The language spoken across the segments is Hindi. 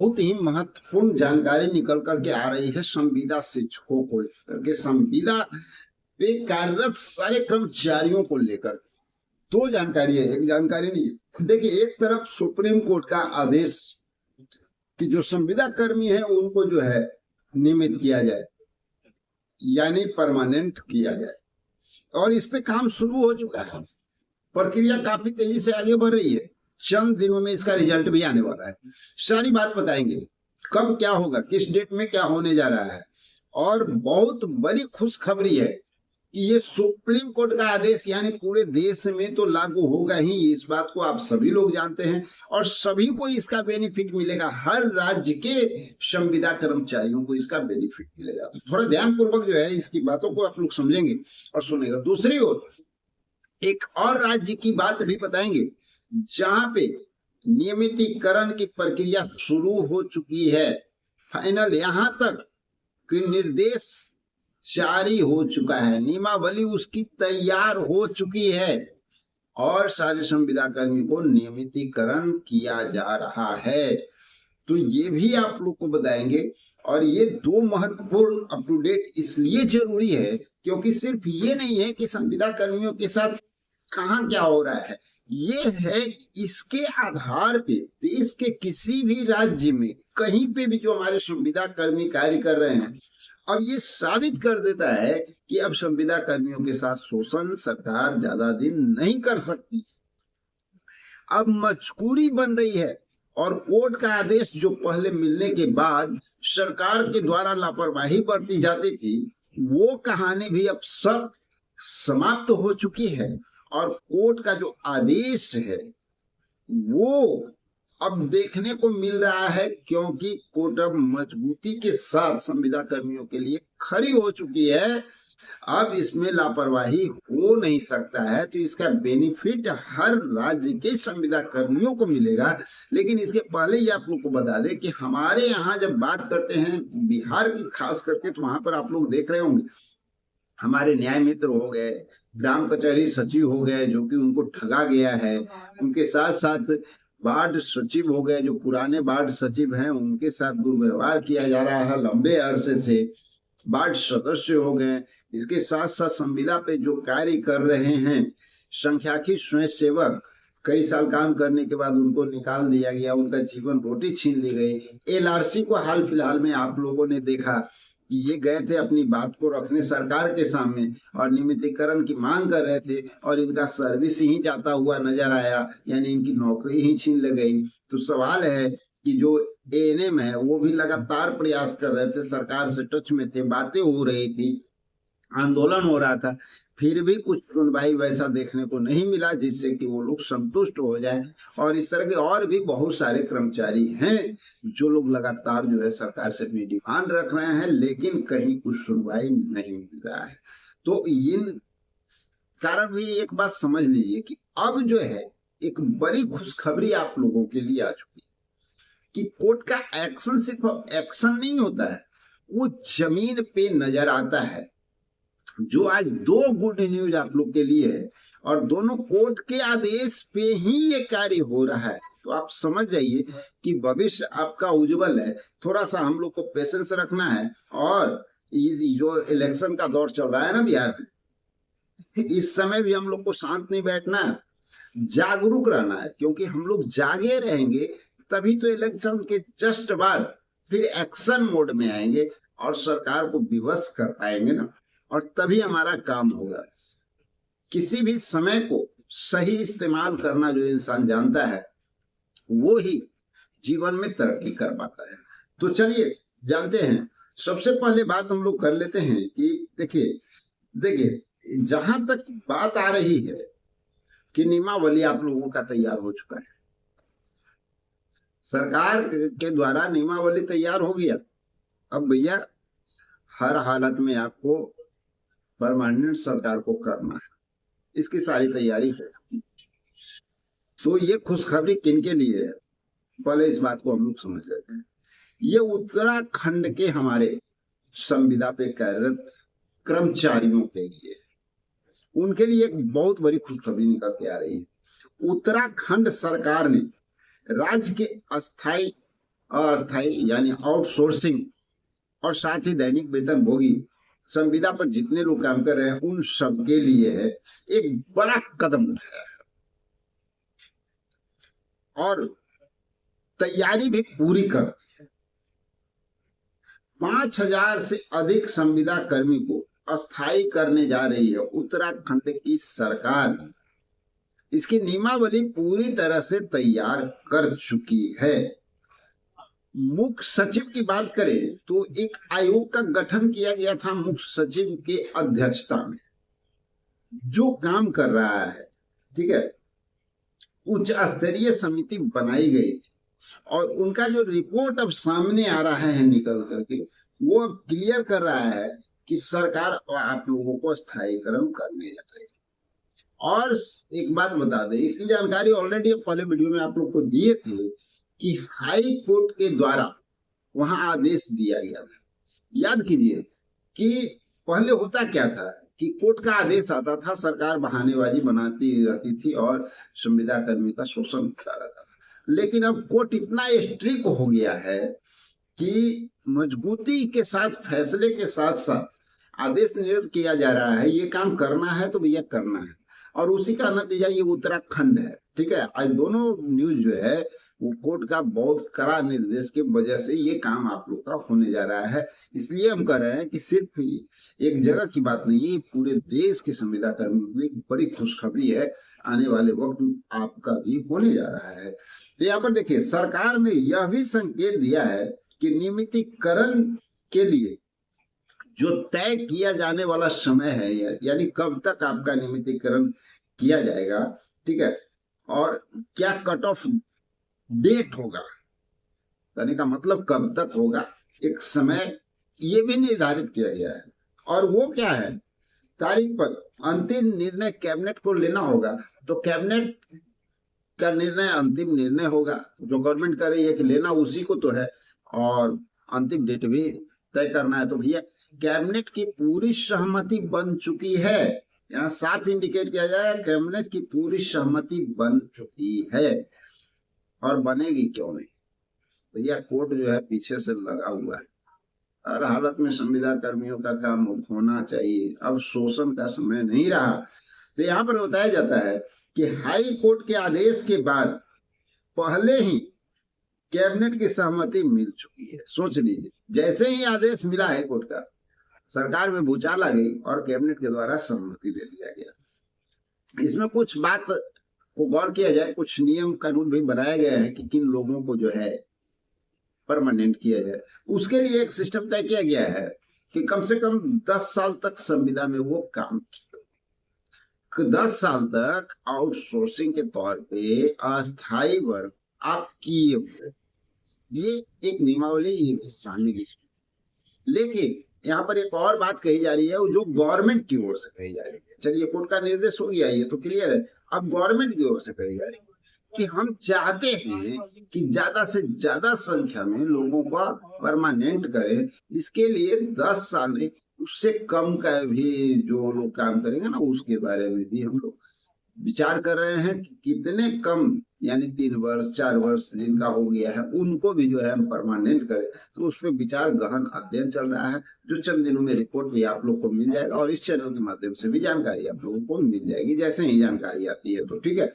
बहुत ही महत्वपूर्ण जानकारी निकल करके आ रही है संविदा शिक्षकों को लेकर के, संविदा पे कार्यरत सारे कर्मचारियों को लेकर। दो जानकारी है, एक जानकारी नहीं है। देखिए, एक तरफ सुप्रीम कोर्ट का आदेश कि जो संविदा कर्मी है उनको जो है नियमित किया जाए, यानी परमानेंट किया जाए, और इस पे काम शुरू हो चुका है। प्रक्रिया काफी तेजी से आगे बढ़ रही है। चंद दिनों में इसका रिजल्ट भी आने वाला है। सारी बात बताएंगे, कब क्या होगा, किस डेट में क्या होने जा रहा है। और बहुत बड़ी खुशखबरी है कि ये सुप्रीम कोर्ट का आदेश यानी पूरे देश में तो लागू होगा ही, इस बात को आप सभी लोग जानते हैं, और सभी को इसका बेनिफिट मिलेगा। हर राज्य के संविदा कर्मचारियों को इसका बेनिफिट मिलेगा। तो थोड़ा ध्यान पूर्वक जो है इसकी बातों को आप लोग समझेंगे और सुनेगा। दूसरी ओर एक और राज्य की बात भी बताएंगे जहां पे नियमितीकरण की प्रक्रिया शुरू हो चुकी है। फाइनल यहां तक कि निर्देश जारी हो चुका है, नियमावली उसकी तैयार हो चुकी है और सारे संविदा कर्मी को नियमितीकरण किया जा रहा है। तो ये भी आप लोग को बताएंगे। और ये दो महत्वपूर्ण अप टू डेट इसलिए जरूरी है क्योंकि सिर्फ ये नहीं है कि संविदा कर्मियों के साथ कहाँ क्या हो रहा है, ये है इसके आधार पे देश के किसी भी राज्य में कहीं पे भी जो हमारे संविदा कर्मी कार्य कर रहे हैं, अब ये साबित कर देता है कि अब संविदा कर्मियों के साथ शोषण सरकार ज्यादा दिन नहीं कर सकती। अब मजबूरी बन रही है और कोर्ट का आदेश जो पहले मिलने के बाद सरकार के द्वारा लापरवाही बरती जाती थी, वो कहानी भी अब सब समाप्त हो चुकी है। और कोर्ट का जो आदेश है वो अब देखने को मिल रहा है, क्योंकि कोर्ट अब मजबूती के साथ संविदा कर्मियों के लिए खड़ी हो चुकी है। अब इसमें लापरवाही हो नहीं सकता है, तो इसका बेनिफिट हर राज्य के संविदा कर्मियों को मिलेगा। लेकिन इसके पहले ही आप लोग को बता दें कि हमारे यहाँ जब बात करते हैं बिहार की खास करके, तो वहां पर आप लोग देख रहे होंगे हमारे न्याय मित्र हो गए, ग्राम कचहरी सचिव हो गए जो कि उनको ठगा गया है, उनके साथ साथ वार्ड सचिव हो गए, जो पुराने वार्ड सचिव हैं उनके साथ दुर्व्यवहार किया जा रहा है लंबे अरसे से, वार्ड सदस्य हो गए। इसके साथ साथ संविदा पे जो कार्य कर रहे हैं संख्याकी स्वयं सेवक, कई साल काम करने के बाद उनको निकाल दिया गया, उनका जीवन रोटी छीन ली गई। एलआरसी को हाल फिलहाल में आप लोगों ने देखा कि ये गए थे अपनी बात को रखने सरकार के सामने और नियमितीकरण की मांग कर रहे थे, और इनका सर्विस ही जाता हुआ नजर आया, यानी इनकी नौकरी ही छीन ली गई। तो सवाल है कि जो एएनएम है वो भी लगातार प्रयास कर रहे थे, सरकार से टच में थे, बातें हो रही थी, आंदोलन हो रहा था, फिर भी कुछ सुनवाई वैसा देखने को नहीं मिला जिससे कि वो लोग संतुष्ट हो जाए। और इस तरह के और भी बहुत सारे कर्मचारी हैं जो लोग लगातार जो है सरकार से अपनी डिमांड रख रहे हैं, लेकिन कहीं कुछ सुनवाई नहीं मिल रहा है। तो इन कारण भी एक बात समझ लीजिए कि अब जो है एक बड़ी खुशखबरी आप लोगों के लिए आ चुकी है कि कोर्ट का एक्शन सिर्फ एक्शन नहीं होता है, वो जमीन पे नजर आता है। जो आज दो गुड न्यूज आप लोग के लिए है, और दोनों कोर्ट के आदेश पे ही ये कार्य हो रहा है। तो आप समझ जाइए कि भविष्य आपका उज्जवल है। थोड़ा सा हम लोग को पेशेंस रखना है, और जो इलेक्शन का दौर चल रहा है ना बिहार में, इस समय भी हम लोग को शांत नहीं बैठना है, जागरूक रहना है, क्योंकि हम लोग जागे रहेंगे तभी तो इलेक्शन के जस्ट बाद फिर एक्शन मोड में आएंगे और सरकार को विवश कर पाएंगे ना, और तभी हमारा काम होगा। किसी भी समय को सही इस्तेमाल करना जो इंसान जानता है वो ही जीवन में तरक्की कर पाता है। तो चलिए जानते हैं, सबसे पहले बात हम लोग कर लेते हैं कि देखिए देखिए जहां तक बात आ रही है कि नियमावली आप लोगों का तैयार हो चुका है, सरकार के द्वारा नियमावली तैयार हो गया। अब भैया हर हालत में आपको परमानेंट सरकार को करना है, इसकी सारी तैयारी है। तो ये खुशखबरी किनके लिए है, पहले इस बात को हम लोग समझ लेते हैं। ये उत्तराखंड के हमारे संविदा पे कार्यरत कर्मचारियों के लिए, उनके लिए एक बहुत बड़ी खुशखबरी निकल के आ रही है। उत्तराखंड सरकार ने राज्य के अस्थायी अस्थायी यानी आउटसोर्सिंग और साथ ही दैनिक वेतन भोगी संविदा पर जितने लोग काम कर रहे हैं उन सबके लिए है एक बड़ा कदम उठाया और तैयारी भी पूरी कर 5,000 से अधिक संविदा कर्मी को अस्थायी करने जा रही है उत्तराखंड की सरकार। इसकी नियमावली पूरी तरह से तैयार कर चुकी है। मुख्य सचिव की बात करें तो एक आयोग का गठन किया गया था मुख्य सचिव के अध्यक्षता में, जो काम कर रहा है, ठीक है। उच्च स्तरीय समिति बनाई गई थी और उनका जो रिपोर्ट अब सामने आ रहा है निकल करके, वो अब क्लियर कर रहा है कि सरकार आप लोगों को स्थायीकरण करने जा रही है। और एक बात बता दें, इसकी जानकारी ऑलरेडी पहले वीडियो में आप लोग को दिए थे कि हाई कोर्ट के द्वारा वहां आदेश दिया गया था। याद कीजिए कि पहले होता क्या था कि कोर्ट का आदेश आता था, सरकार बहानेबाजी बनाती रहती थी और संविदा कर्मी का शोषण होता रहता था। लेकिन अब कोर्ट इतना स्ट्रिक्ट हो गया है कि मजबूती के साथ, फैसले के साथ साथ आदेश निर्गत किया जा रहा है, ये काम करना है तो भैया करना है। और उसी का नतीजा ये उत्तराखंड है, ठीक है। आज दोनों न्यूज जो है वो कोर्ट का बहुत कड़ा निर्देश की वजह से ये काम आप लोग का होने जा रहा है। इसलिए हम कह रहे हैं कि सिर्फ एक जगह की बात नहीं, ये पूरे देश के संविदा कर्मियों के लिए एक बड़ी खुशखबरी है। आने वाले वक्त आपका भी होने जा रहा है। तो यहाँ पर देखिए, सरकार ने यह भी संकेत दिया है कि नियमितीकरण के लिए जो तय किया जाने वाला समय है, यानी कब तक आपका नियमितीकरण किया जाएगा, ठीक है, और क्या कट ऑफ डेट होगा, कहने का मतलब कब तक होगा, एक समय ये भी निर्धारित किया गया है। और वो क्या है, तारीख पर अंतिम निर्णय कैबिनेट को लेना होगा। तो कैबिनेट का निर्णय अंतिम निर्णय होगा, जो गवर्नमेंट कर रही है कि लेना उसी को तो है, और अंतिम डेट भी तय करना है। तो भैया कैबिनेट की पूरी सहमति बन चुकी है, यहाँ साफ इंडिकेट किया जाए कैबिनेट की पूरी सहमति बन चुकी है। और बनेगी क्यों नहीं भैया, कोर्ट जो है पीछे से लगा हुआ है। हर हालत में संविदा कर्मियों का काम होना चाहिए, अब शोषण का समय नहीं रहा। तो यहाँ पर बताया जाता है कि हाई कोर्ट के आदेश के बाद पहले ही कैबिनेट की सहमति मिल चुकी है। सोच लीजिए, जैसे ही आदेश मिला है कोर्ट का, सरकार में भूचाल आ गई और कैबिनेट के द्वारा सहमति दे दिया गया। इसमें कुछ बात को गौर किया जाए, कुछ नियम कानून भी बनाए गए हैं कि किन लोगों को जो है परमानेंट किया जाए। उसके लिए एक सिस्टम तय किया गया है कि कम से कम 10 साल तक संविदा में वो काम किया, 10 साल तक आउटसोर्सिंग के तौर पे अस्थायी वर्क आप किए हुए, ये एक नियमावली ये शामिल। लेकिन यहाँ पर एक और बात कही जा रही है, जो गवर्नमेंट की ओर से कही जा रही है। चलिए, कोर्ट का निर्देश हो गया, ये तो क्लियर है। अब गवर्नमेंट की ओर से कही जा रही है कि हम चाहते हैं कि ज्यादा से ज्यादा संख्या में लोगों का परमानेंट करें। इसके लिए 10 साल में उससे कम का भी जो लोग काम करेंगे ना, उसके बारे में भी हम लोग विचार कर रहे हैं कि कितने कम, यानी 3 वर्ष 4 वर्ष जिनका हो गया है, उनको भी जो है हम परमानेंट करें। तो उस पर विचार गहन अध्ययन चल रहा है, जो चंद दिनों में रिपोर्ट भी आप लोग को मिल जाएगा और इस चैनल के माध्यम से भी जानकारी आप लोगों को मिल जाएगी जैसे ही जानकारी आती है। तो ठीक है,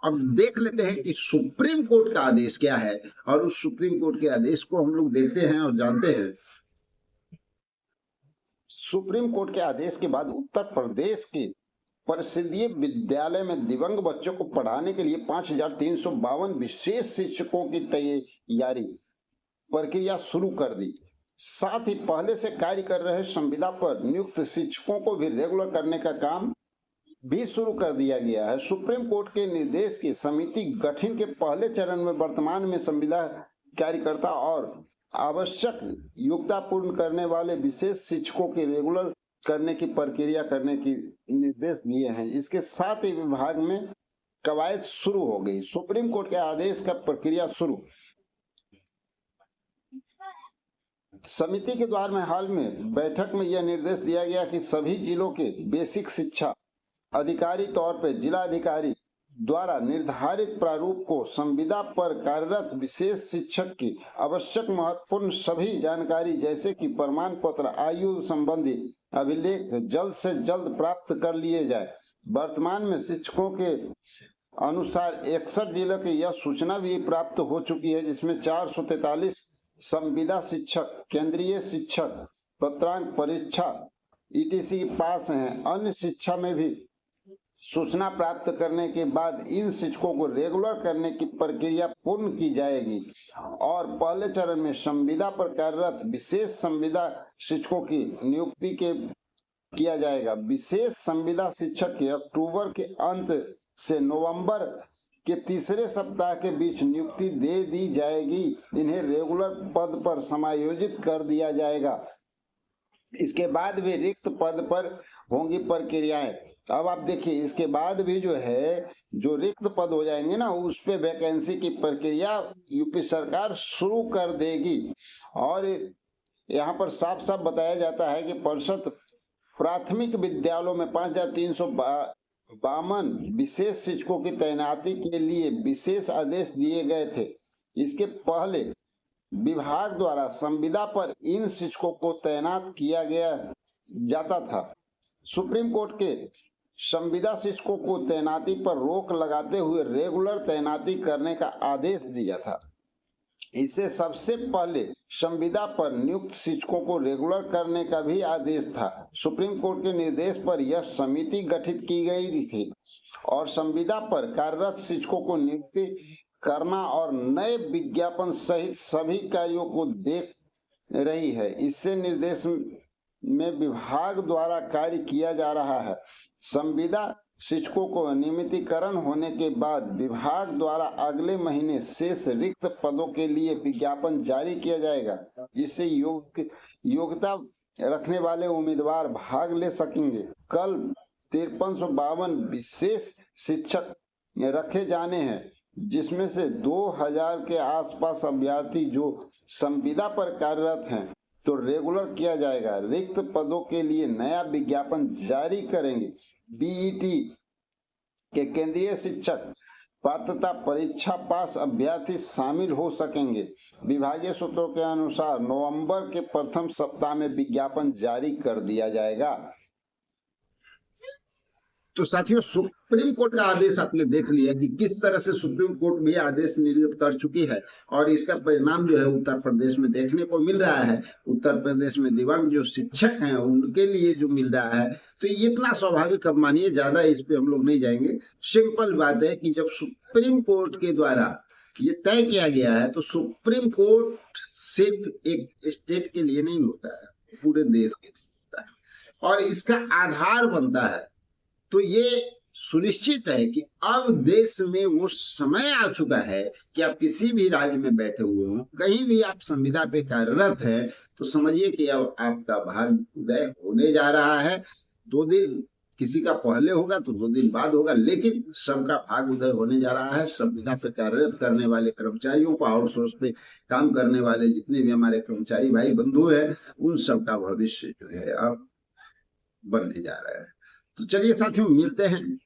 अब देख लेते हैं कि सुप्रीम कोर्ट का आदेश क्या है, और उस सुप्रीम कोर्ट के आदेश को हम लोग देखते हैं और जानते हैं। सुप्रीम कोर्ट के आदेश के बाद उत्तर प्रदेश के परिषदीय विद्यालय में दिव्यांग बच्चों को पढ़ाने के लिए 5,352 विशेष शिक्षकों की तैयारी प्रक्रिया शुरू कर दी। साथ ही पहले से कार्य कर रहे संविदा पर नियुक्त शिक्षकों को भी रेगुलर करने का काम भी शुरू कर दिया गया है। सुप्रीम कोर्ट के निर्देश की समिति गठन के पहले चरण में वर्तमान में संविदा कार्यकर्ता और आवश्यक योग्यता पूर्ण करने वाले विशेष शिक्षकों के रेगुलर करने की प्रक्रिया करने की निर्देश दिए हैं। इसके साथ ही विभाग में कवायद शुरू हो गई। सुप्रीम कोर्ट के आदेश का प्रक्रिया शुरू। समिति के द्वारा में हाल में बैठक में यह निर्देश दिया गया कि सभी जिलों के बेसिक शिक्षा अधिकारी तौर पर जिला अधिकारी द्वारा निर्धारित प्रारूप को संविदा पर कार्यरत विशेष शिक्षक की आवश्यक महत्वपूर्ण सभी जानकारी जैसे कि प्रमाण पत्र, आयु संबंधी अभिलेख जल्द से जल्द प्राप्त कर लिए जाए। वर्तमान में शिक्षकों के अनुसार 61 जिलों की यह सूचना भी प्राप्त हो चुकी है, जिसमें 443 संविदा शिक्षक केंद्रीय शिक्षक पत्रांक परीक्षा ईटीसी पास हैं। अन्य शिक्षा में भी सूचना प्राप्त करने के बाद इन शिक्षकों को रेगुलर करने की प्रक्रिया पूर्ण की जाएगी और पहले चरण में संविदा पर कार्यरत विशेष संविदा शिक्षकों की नियुक्ति के किया जाएगा। विशेष संविदा शिक्षक के अक्टूबर के अंत से नवंबर के तीसरे सप्ताह के बीच नियुक्ति दे दी जाएगी। इन्हें रेगुलर पद पर समायोजित कर दिया जाएगा। इसके बाद भी रिक्त पद पर होंगी प्रक्रियाएं। अब आप देखिए, इसके बाद भी जो है जो रिक्त पद हो जाएंगे ना, उस पे वैकेंसी की प्रक्रिया यूपी सरकार शुरू कर देगी। और यहाँ पर साफ साफ बताया जाता है कि परिषद प्राथमिक विद्यालयों में 5352 विशेष शिक्षकों की तैनाती के लिए विशेष आदेश दिए गए थे। इसके पहले विभाग द्वारा संविदा पर इन शिक्षकों को तैनात किया गया जाता था। सुप्रीम कोर्ट के संविदा शिक्षकों को तैनाती पर रोक लगाते हुए रेगुलर तैनाती करने का आदेश दिया था। इससे सबसे पहले संविदा पर नियुक्त शिक्षकों को रेगुलर करने का भी आदेश था। सुप्रीम कोर्ट के निर्देश पर यह समिति गठित की गई थी और संविदा पर कार्यरत शिक्षकों को नियुक्ति करना और नए विज्ञापन सहित सभी कार्यों को देख रही है। इससे निर्देश में विभाग द्वारा कार्य किया जा रहा है। संविदा शिक्षकों को नियमितीकरण होने के बाद विभाग द्वारा अगले महीने शेष रिक्त पदों के लिए विज्ञापन जारी किया जाएगा, जिससे योग्यता रखने वाले उम्मीदवार भाग ले सकेंगे। कल 5352 विशेष शिक्षक रखे जाने हैं, जिसमें से 2000 के आसपास अभ्यर्थी जो संविदा पर कार्यरत हैं तो रेगुलर किया जाएगा। रिक्त पदों के लिए नया विज्ञापन जारी करेंगे। बीईटी के केंद्रीय शिक्षक पात्रता परीक्षा पास अभ्यर्थी शामिल हो सकेंगे। विभागीय सूत्रों के अनुसार नवंबर के प्रथम सप्ताह में विज्ञापन जारी कर दिया जाएगा। तो साथियों, सुप्रीम कोर्ट का आदेश आपने देख लिया कि किस तरह से सुप्रीम कोर्ट भी आदेश निर्गत कर चुकी है और इसका परिणाम जो है उत्तर प्रदेश में देखने को मिल रहा है। उत्तर प्रदेश में दिव्यांग जो शिक्षक हैं उनके लिए जो मिल रहा है, तो ये इतना स्वाभाविक, अब मानिए ज्यादा इस पे हम लोग नहीं जाएंगे। सिंपल बात है कि जब सुप्रीम कोर्ट के द्वारा ये तय किया गया है, तो सुप्रीम कोर्ट सिर्फ एक स्टेट के लिए नहीं होता है, पूरे देश के लिए होता है और इसका आधार बनता है। तो ये सुनिश्चित है कि अब देश में वो समय आ चुका है कि आप किसी भी राज्य में बैठे हुए हो, कहीं भी आप संविदा पे कार्यरत है, तो समझिए कि अब आपका भाग्योदय होने जा रहा है। 2 दिन किसी का पहले होगा तो 2 दिन बाद होगा, लेकिन सबका भाग्योदय होने जा रहा है। संविदा पे कार्यरत करने वाले कर्मचारियों को, आउटसोर्स पे काम करने वाले जितने भी हमारे कर्मचारी भाई बंधु है, उन सबका भविष्य जो है अब बनने जा रहा है। तो चलिए साथियों, मिलते हैं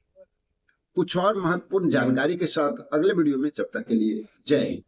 कुछ और महत्वपूर्ण जानकारी के साथ अगले वीडियो में। जब तक के लिए जय हिंद।